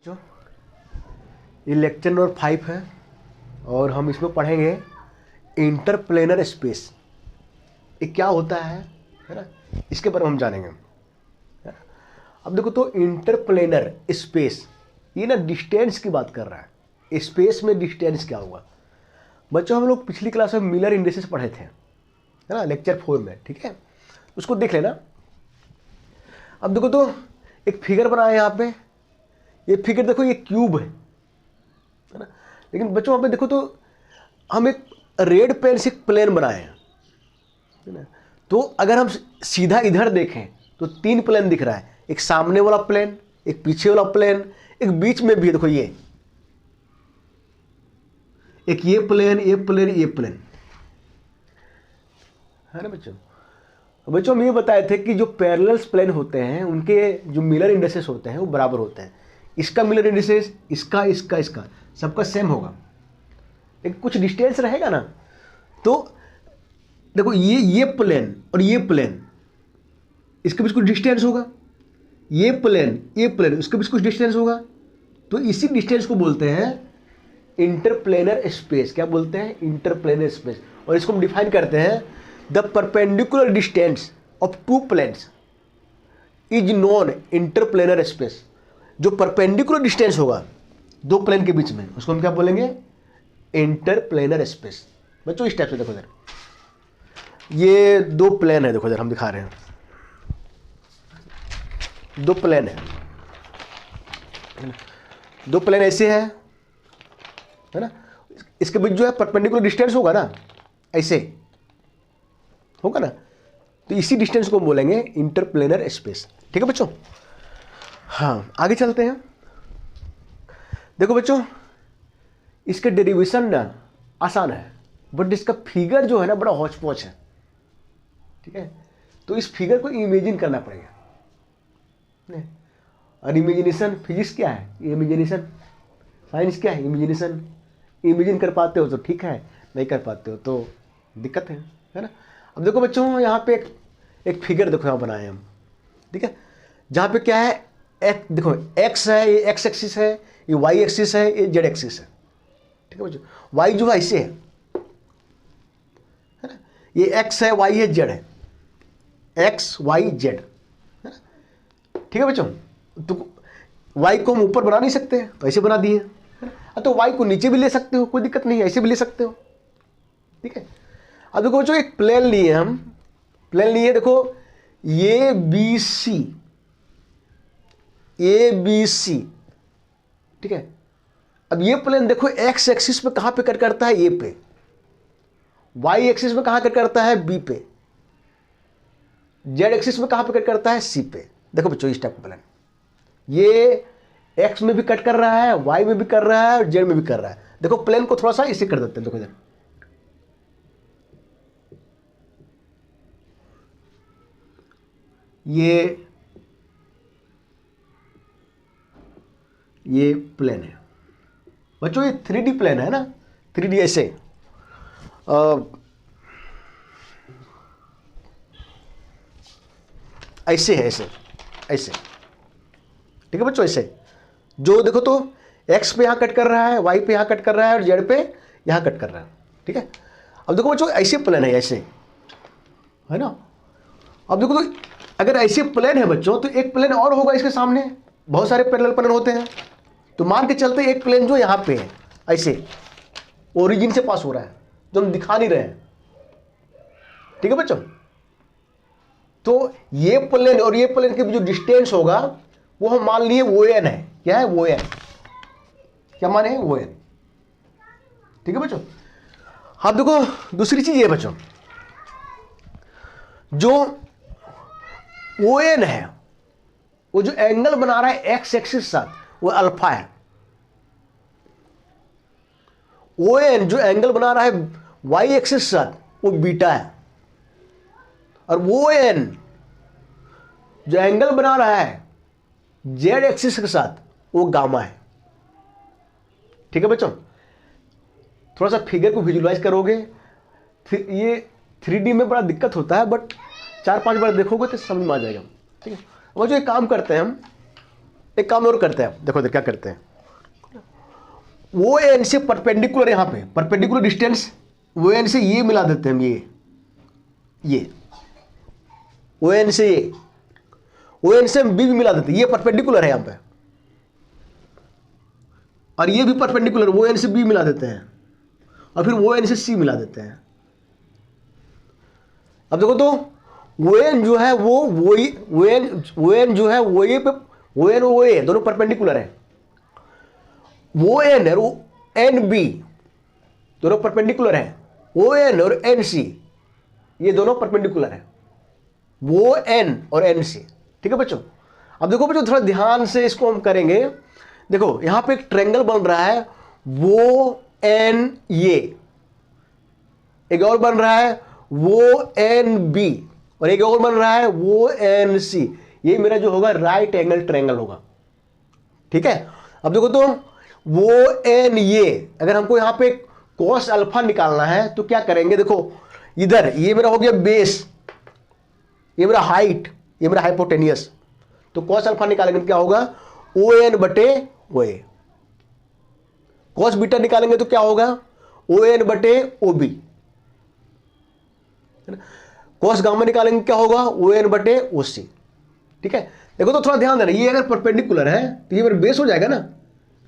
जो ये lecture number 5 है और हम इसमें पढ़ेंगे इंटरप्लेनर स्पेस। ये क्या होता है ना, इसके बारे में हम जानेंगे। अब देखो तो इंटरप्लेनर स्पेस ये ना डिस्टेंस की बात कर रहा है। स्पेस में डिस्टेंस क्या होगा बच्चों, हम लोग पिछली क्लास में मिलर इंडिसेस पढ़े थे, है ना, लेक्चर 4 में। ठीक है, उसको देख लेना। अब देखो तो एक फिगर बना है यहाँ पे। ये फिगर देखो, ये क्यूब है ना। लेकिन बच्चों वहाँ पे देखो तो हम एक रेड पेन से एक प्लेन बनाए हैं, है ना। तो अगर हम सीधा इधर देखें तो 3 प्लेन दिख रहा है, एक सामने वाला प्लेन, एक पीछे वाला प्लेन, एक बीच में भी है। देखो ये एक ये प्लेन, ये प्लेन, ये प्लेन, है ना बच्चों। बच्चों हम ये बताए थे कि जो पैरेलल्स प्लेन होते हैं उनके जो मिलर इंडिसेस होते हैं वो बराबर होते हैं। इसका मिलर इंडिसेस, इसका इसका इसका सबका सेम होगा, लेकिन कुछ डिस्टेंस रहेगा ना। तो देखो ये प्लेन और ये प्लेन, इसके बीच कुछ डिस्टेंस होगा। ये प्लेन इसके बीच कुछ डिस्टेंस होगा। तो इसी डिस्टेंस को बोलते हैं इंटरप्लेनर स्पेस। क्या बोलते हैं? Interplanar space. और इसको हम डिफाइन करते हैं the perpendicular distance of 2 planes is known interplanar space. जो परपेंडिकुलर डिस्टेंस होगा 2 प्लेन के बीच में, उसको हम क्या बोलेंगे? Interplanar space. बच्चों इस टाइप से देखो इधर, ये 2 प्लेन है। देखो इधर हम दिखा रहे हैं, 2 प्लेन है, 2 प्लेन ऐसे है ना। इसके बीच जो है परपेंडिकुलर डिस्टेंस होगा ना, ऐसे होगा ना। तो इसी डिस्टेंस को हम बोलेंगे इंटरप्लेनर स्पेस। ठीक है बच्चों। हाँ, आगे चलते हैं। देखो बच्चों, इसके डेरिवेशन ना आसान है, बट इसका फिगर जो है ना बड़ा हौच पौच है। ठीक है, तो इस फिगर को इमेजिन करना पड़ेगा। और इमेजिनेशन, फिजिक्स क्या है? इमेजिनेशन। साइंस क्या है? इमेजिनेशन। इमेजिन कर पाते हो तो ठीक है, नहीं कर पाते हो तो दिक्कत है ना। अब देखो बच्चों, यहाँ पे एक फिगर देखो यहाँ बनाए हम। ठीक है, जहाँ पे क्या है, देखो एक्स है, ये एक्स एक्सिस है, ये वाई एक्सिस है, ये जेड एक्सिस है। ठीक है बच्चों, वाई जो है ऐसे है ना, ये एक्स है, वाई है, जेड है, एक्स वाई जेड, है ना। ठीक है बच्चों, तो वाई को हम ऊपर बना नहीं सकते तो ऐसे बना दिए, है ना। तो वाई को नीचे भी ले सकते हो, कोई दिक्कत नहीं है, ऐसे भी ले सकते हो। ठीक है, अब देखो बच्चों, एक प्लेन लिए हम, प्लेन लिए, देखो ये बी सी, ए बी सी। ठीक है, अब ये प्लेन देखो एक्स एक्सिस पे कहां पे कट करता है? ए पे। वाई एक्सिस में कहां कट करता है? बी पे। जेड एक्सिस में कहां पे कट करता है? सी पे। देखो बच्चों इस टाइप का प्लेन, ये एक्स में भी कट कर रहा है, वाई में भी कर रहा है और जेड में भी कर रहा है। देखो प्लेन को थोड़ा सा इसे कर देते हैं। देखो इधर ये प्लेन है बच्चों, ये 3D प्लेन है ना। 3D ऐसे ऐसे है, ऐसे ऐसे। ठीक है बच्चों, ऐसे जो देखो तो एक्स पे यहां कट कर रहा है, वाई पे यहां कट कर रहा है और जेड पे यहां कट कर रहा है। ठीक है, अब देखो बच्चों ऐसे प्लेन है, ऐसे है ना। अब देखो तो अगर ऐसे प्लेन है बच्चों, तो एक प्लेन और होगा इसके सामने। बहुत सारे पैरेलल प्लेन होते हैं, तो मान के चलते एक प्लेन जो यहां पे है ऐसे ओरिजिन से पास हो रहा है, जो हम दिखा नहीं रहे हैं। ठीक है बच्चों, तो ये प्लेन और ये प्लेन के जो डिस्टेंस होगा वो हम मान लिए वो एन है। क्या है? वो एन। क्या माने? वो एन। ठीक है बच्चों। अब देखो दूसरी चीज ये बच्चों, जो ओ एन है वो जो एंगल बना रहा है एक्स एक्सिस साथ, वो अल्फा है। ओ एन जो एंगल बना रहा है वाई एक्सिस साथ, वो बीटा है। और वो एन जो एंगल बना रहा है जेड एक्सिस के साथ, वो गामा है। ठीक है बच्चों, थोड़ा सा फिगर को विजुलाइज करोगे, फिर ये 3D में बड़ा दिक्कत होता है, बट 4-5 बार देखोगे तो समझ में आ जाएगा। ठीक है, वो जो एक काम करते हैं हम, एक काम और करते हैं, देखो क्या करते हैं, ओ एन से परपेंडिकुलर, यहां पे परपेंडिकुलर डिस्टेंस ओ एन से ये मिला देते हैं हम, ये ओ एन से ये, ओ एन से हम बी भी मिला देते हैं, ये परपेंडिकुलर है यहां पे, और ये भी परपेंडिकुलर, ओ एन से बी मिला देते हैं, और फिर ओ एन से सी मिला देते हैं। अब देखो तो ओ एन जो है वो ओ एन जो है वो ये पे, ओ एन ओ ए दोनों परपेंडिकुलर है, ओ एन और एन बी दोनों परपेंडिकुलर है, ओ एन और एन सी ये दोनों परपेंडिकुलर है, वो एन और एन सी। ठीक है बच्चों, अब देखो बच्चों थोड़ा ध्यान से इसको हम करेंगे। देखो यहां पे एक ट्रायंगल बन रहा है, वो एन ये, एक और बन रहा है वो एन बी, और एक और बन रहा है वो एन सी। ये मेरा जो होगा राइट एंगल ट्रायंगल होगा। ठीक है, अब देखो तो वो एन ये, अगर हमको यहां पे cos अल्फा निकालना है तो क्या करेंगे, देखो इधर ये मेरा हो गया बेस, ये मेरा हाइट, ये मेरा हाइपोटेनियस, तो cos अल्फा निकालेंगे तो क्या होगा ओ एन बटे ओ ए, cos बीटा निकालेंगे तो क्या होगा ओ एन बटे ओ बी, cos गामा निकालेंगे क्या होगा ओ एन बटे ओ सी। ठीक है, देखो तो थोड़ा ध्यान देना, ये अगर परपेंडिकुलर है तो ये मेरा बेस हो जाएगा ना,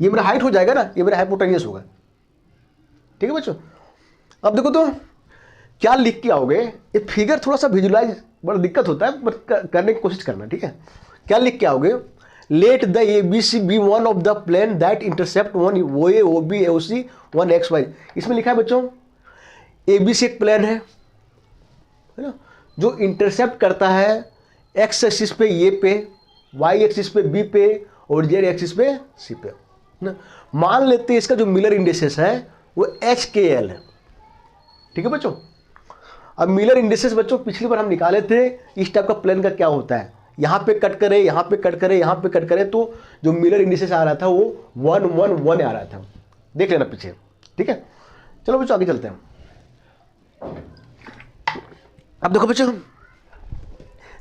ये मेरा हाइट हो जाएगा ना, ये मेरा हाइपोटेनियस होगा। ठीक है बच्चों, अब देखो तो क्या लिख के आओगे, ये फिगर थोड़ा सा विजुलाइज बड़ा दिक्कत होता है, बट करने की कोशिश करना। ठीक है, क्या लिख के आओगे, let the A B C be one of the plane that intercept one O A O B O C one X Y. इसमें लिखा है बच्चों ए बी सी एक प्लेन है ना, जो इंटरसेप्ट करता है एक्स एक्सिस पे ए पे, वाई एक्सिस पे बी पे, और जेड एक्सिस पे सी पे ना। मान लेते हैं इसका जो मिलर इंडिसेस है वो एच के एल है। ठीक है बच्चों, अब मिलर इंडिसेस बच्चों पिछली बार हम निकाले थे, इस टाइप का प्लेन का क्या होता है, यहां पे कट करे, यहां पे कट करे, यहां पे कट करे, तो जो मिलर इंडिसेस आ रहा था वो 1 1 1 आ रहा था, देख लेना पीछे। ठीक है, चलो बच्चों आगे चलते हैं। अब देखो बच्चों,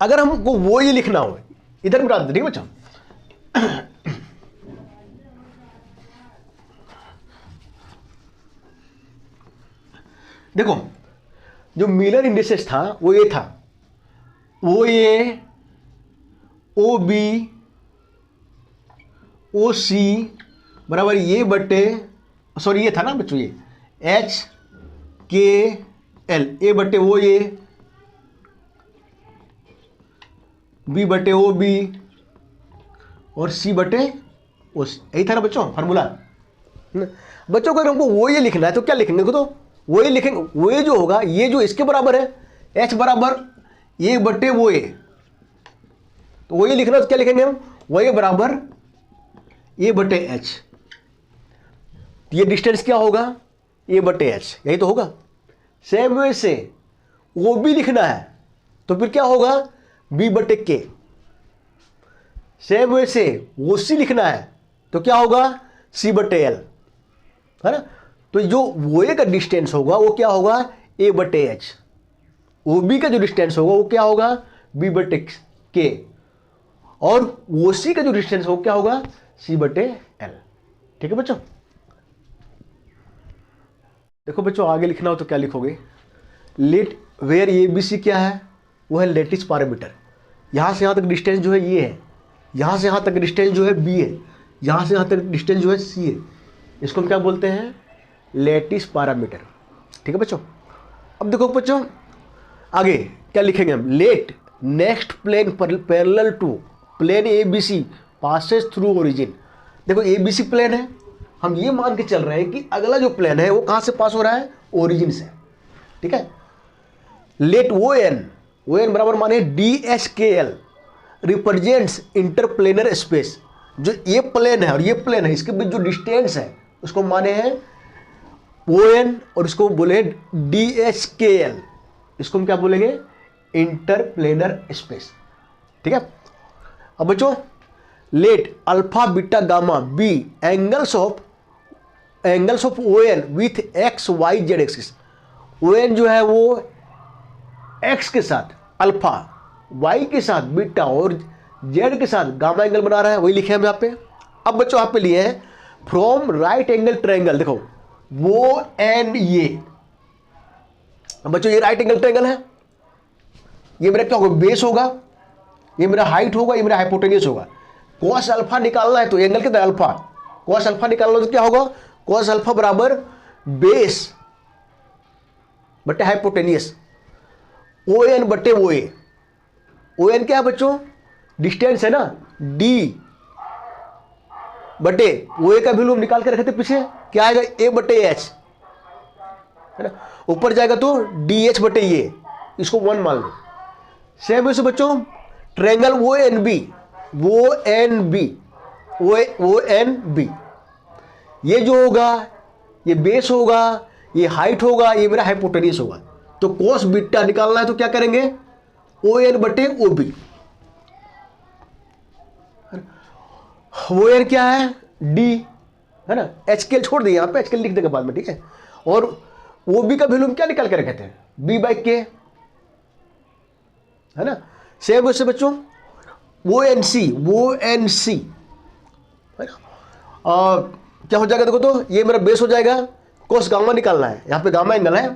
अगर हमको वो ये लिखना हो, इधर मिटा देते। ठीक है बच्चों, देखो जो मिलर इंडिसेस था वो ये था, वो ये ओ बी ओ सी बराबर ये बटे, सॉरी ये था ना बच्चों, ये एच के एल, ए बटे वो ये बी बटे ओ बी और सी बटे ओ सी, यही था ना बच्चों फार्मूला। बच्चों को अगर हमको वो ये लिखना है तो क्या लिखेंगे, तो वो ये लिखेंगे, वो ये जो होगा ये जो इसके बराबर है, एच बराबर ए बटे वो ए, तो वो ये लिखना तो क्या लिखेंगे हम, वो ये बराबर ए बटे एच, ये डिस्टेंस क्या होगा ए बटे एच, यही तो होगा। सेम वे से वो भी लिखना है तो फिर क्या होगा बी बटे के, सेम वे से वो सी लिखना है तो क्या होगा सी बटे एल, है ना। तो जो वो ए का डिस्टेंस होगा वो क्या होगा ए बटे एच, ओ बी का जो डिस्टेंस होगा वो क्या होगा बी बटे के, और वो सी का जो डिस्टेंस होगा क्या होगा सी बटे एल। ठीक है बच्चों, देखो बच्चों आगे लिखना हो तो क्या लिखोगे, let where A B C क्या है, वो है लेटिस पैरामीटर। यहां से यहां तक डिस्टेंस जो है ये है, यहां से यहां तक डिस्टेंस जो है बी है, यहां से यहां तक डिस्टेंस जो है सी है, इसको हम क्या बोलते हैं लेटिस पैरामीटर। ठीक है बच्चों, अब देखो बच्चों आगे क्या लिखेंगे हम, let next plane parallel to plane A B C passes through origin. देखो ए बी सी प्लेन है, हम ये मान के चल रहे हैं कि अगला जो प्लेन है वो कहां से पास हो रहा है ओरिजिन से। ठीक है, लेट ओ एन बराबर माने डी एच के एल रिप्रेजेंट्स इंटरप्लेनर स्पेस। जो ये प्लेन है और ये प्लेन है इसके बीच जो डिस्टेंस है उसको माने हैं ओ एन, और इसको बोले डी एच के एल, इसको हम क्या बोलेंगे इंटरप्लेनर स्पेस। ठीक है, अब बच्चों let alpha beta gamma be angles of O N with X Y Z axis. O N जो है वो एक्स के साथ अल्फा, वाई के साथ बीटा और जेड के साथ गामा एंगल बना रहा है, वही लिखे हम यहाँ पे। अब बच्चों यहाँ पे लिए हैं फ्रॉम राइट एंगल ट्रायंगल, देखो वो एंड ये। अब बच्चों ये राइट एंगल ट्रायंगल है, ये मेरा क्या होगा, बेस होगा, ये मेरा हाइट होगा, ये मेरा हाइपोटेन्यूस होगा। कॉस अल्फा निकालना है तो एंगल कितना है, अल्फा। कॉस अल्फा निकालना तो क्या होगा, कॉस अल्फा बराबर बेस बटे हाइपोटेन्यूस, ओ एन बटे ओ ए। ओ एन क्या है बच्चों, डिस्टेंस है ना, डी बटे ओ ए का वैल्यू हम निकाल के रखे थे पीछे, क्या आएगा, ए बटे एच, है ना। ऊपर जाएगा तो डी एच बटे ये, इसको 1 मान लो। सेम वैसे बच्चों ट्रायंगल ओ एन बी, वो एन बी, वो एन बी, ये जो होगा ये बेस होगा, ये हाइट होगा, ये मेरा हाइपोटेन्यूस होगा। तो कोस बीटा निकालना है तो क्या करेंगे, ओ एन बटे ओ बी। वो एन क्या है, डी, है ना। एच के छोड़ दिए यहाँ पे, एच के लिख देंगे बाद में, ठीक है। और ओ बी का वैल्यू हम क्या निकाल के रखे थे, बी बाई के, है ना। सेम वैसे बच्चों वो एन सी, है ना। क्या हो जाएगा देखो, तो ये मेरा बेस हो जाएगा, कोस गामा निकालना है, यहाँ पे गामा एंगल है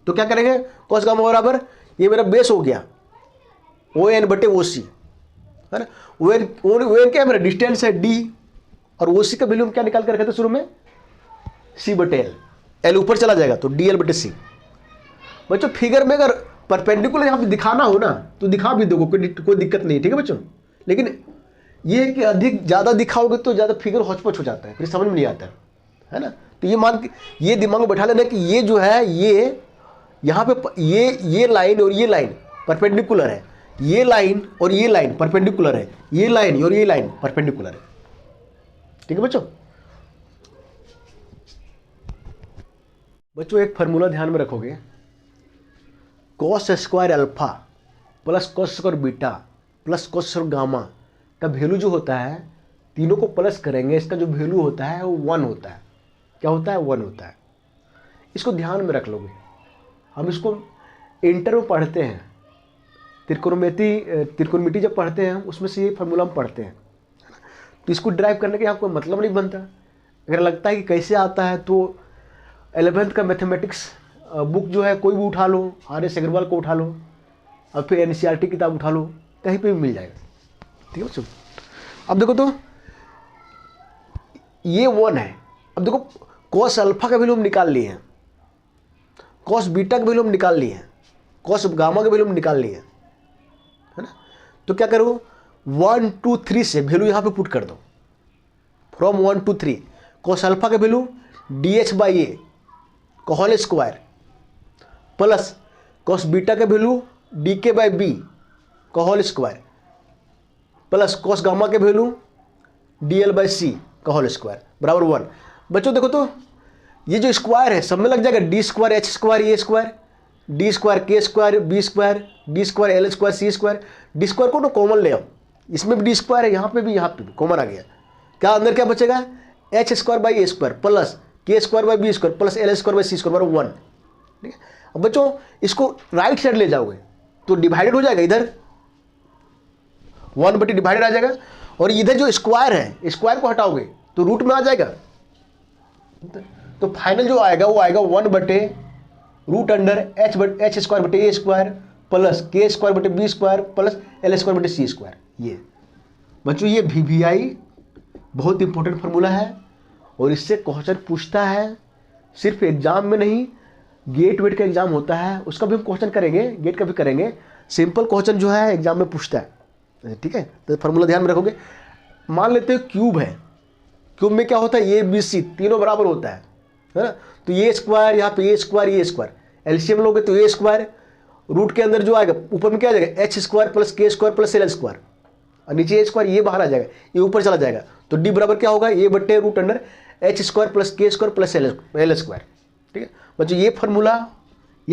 तो क्या करेंगे, कोस गामा बराबर ये मेरा बेस हो गया ओ एन बटे ओ सी, है ना। ओ एन क्या है मेरा डिस्टेंस है डी, और ओ सी का वैल्यू हम क्या निकाल कर रखे थे शुरू में, सी बटे एल, एल ऊपर चला जाएगा तो डी एल बटे सी। बच्चों फिगर में अगर परपेंडिकुलर यहाँ पे दिखाना हो ना तो दिखा भी दोगे, कोई दिक्कत नहीं, ठीक है बच्चों। लेकिन ये है कि अधिक ज़्यादा दिखाओगे तो ज़्यादा फिगर हौच-पौच हो जाता है, फिर समझ में नहीं आता है ना। तो ये मान के ये दिमाग में बैठा लेना कि ये जो है ये यहाँ पे ये लाइन और ये लाइन परपेंडिकुलर है, ये लाइन और ये लाइन परपेंडिकुलर है, ये लाइन और ये लाइन परपेंडिकुलर है, ठीक है बच्चों। बच्चों एक फार्मूला ध्यान में रखोगे, cos square alpha plus cos square beta plus cos square gamma का वैल्यू जो होता है, तीनों को प्लस करेंगे, इसका जो वैल्यू होता है वो 1 होता है। क्या होता है, 1 होता है। इसको ध्यान में रख लोगे। हम इसको इंटर में पढ़ते हैं, त्रिकोणमिति जब पढ़ते हैं उसमें से ये फार्मूला हम पढ़ते हैं, तो इसको ड्राइव करने के यहाँ कोई मतलब नहीं बनता। अगर लगता है कि कैसे आता है तो 11th का मैथमेटिक्स बुक जो है कोई भी उठा लो, आर.एस. अग्रवाल को उठा लो, और फिर एनसीईआरटी किताब उठा लो, कहीं पे भी मिल जाएगा, ठीक है बच्चों। अब देखो तो ये 1 है। अब देखो कॉस अल्फा का वैल्यू हम निकाल लिए हैं, कॉस बीटा का वैल्यू हम निकाल लिए हैं, कॉस गामा का वैल्यू हम निकाल लिए हैं, है ना। तो क्या करो, 1 2 3 से वैल्यू यहाँ पे पुट कर दो, फ्रॉम 1 to 3। कॉस अल्फा का value D H by A का whole square plus cos beta का value D K by B का whole square plus cos gamma के value D L by C का होल स्क्वायर बराबर 1। बच्चों देखो तो ये जो स्क्वायर है सब में लग जाएगा, D square H square A square, D square K square B square, D square L square C square. D square को तो कॉमन ले आओ, इसमें भी डी स्क्वायर है, यहाँ पे भी कॉमन आ गया। क्या अंदर क्या बचेगा, H square by A square plus K square by B square plus L square by C square बराबर 1, ठीक है। अब बच्चों इसको राइट साइड ले जाओगे तो डिवाइडेड हो जाएगा, इधर 1 बटे डिवाइडेड आ जाएगा, और इधर जो स्क्वायर है स्क्वायर को हटाओगे तो रूट में आ जाएगा। तो फाइनल जो आएगा वो आएगा 1 बटे रूट अंडर एच स्क्वायर बटे A square plus K square बटे B square plus L square बटे सी स्क्वायर। ये बच्चों ये VVI बहुत इंपॉर्टेंट फार्मूला है, और इससे क्वेश्चन पूछता है, सिर्फ एग्जाम में नहीं, गेट वेट का एग्जाम होता है उसका भी हम क्वेश्चन करेंगे, गेट का भी करेंगे। सिंपल क्वेश्चन जो है एग्जाम में पूछता है, ठीक है। तो फार्मूला ध्यान में रखोगे। मान लेते हैं क्यूब है, क्यूब में क्या होता है, ए बी सी तीनों बराबर होता है ना। तो ए स्क्वायर, यहाँ पे ए स्क्वायर, एलसीएम लोगे तो ए स्क्वायर, रूट के अंदर जो आएगा ऊपर में क्या आ जाएगा, H square plus K square plus L square, और नीचे ए स्क्वायर, ये बाहर आ जाएगा, ये ऊपर चला जाएगा, तो डी बराबर क्या होगा, ए बट्टे root under H square plus K square plus L square, ठीक है बच्चों। ये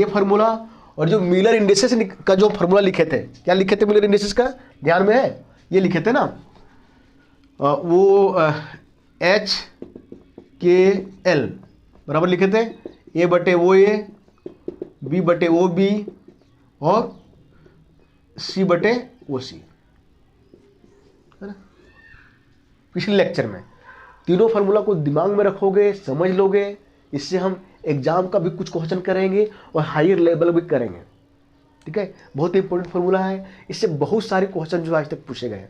फार्मूला और जो मिलर इंडिसेस का जो फार्मूला लिखे थे, क्या लिखे थे मिलर इंडिसेस का, ध्यान में है, ये लिखे थे ना, वो एच के एल बराबर लिखे थे ए बटे ओ ए, बी बटे ओ बी और सी बटे ओ सी, पिछले लेक्चर में। तीनों फार्मूला को दिमाग में रखोगे, समझ लोगे, इससे हम एग्जाम का भी कुछ क्वेश्चन करेंगे और हायर लेवल भी करेंगे। ठीक है, बहुत ही इंपॉर्टेंट फार्मूला है, इससे बहुत सारे क्वेश्चन जो आज तक पूछे गए हैं।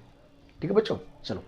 ठीक है बच्चों, चलो।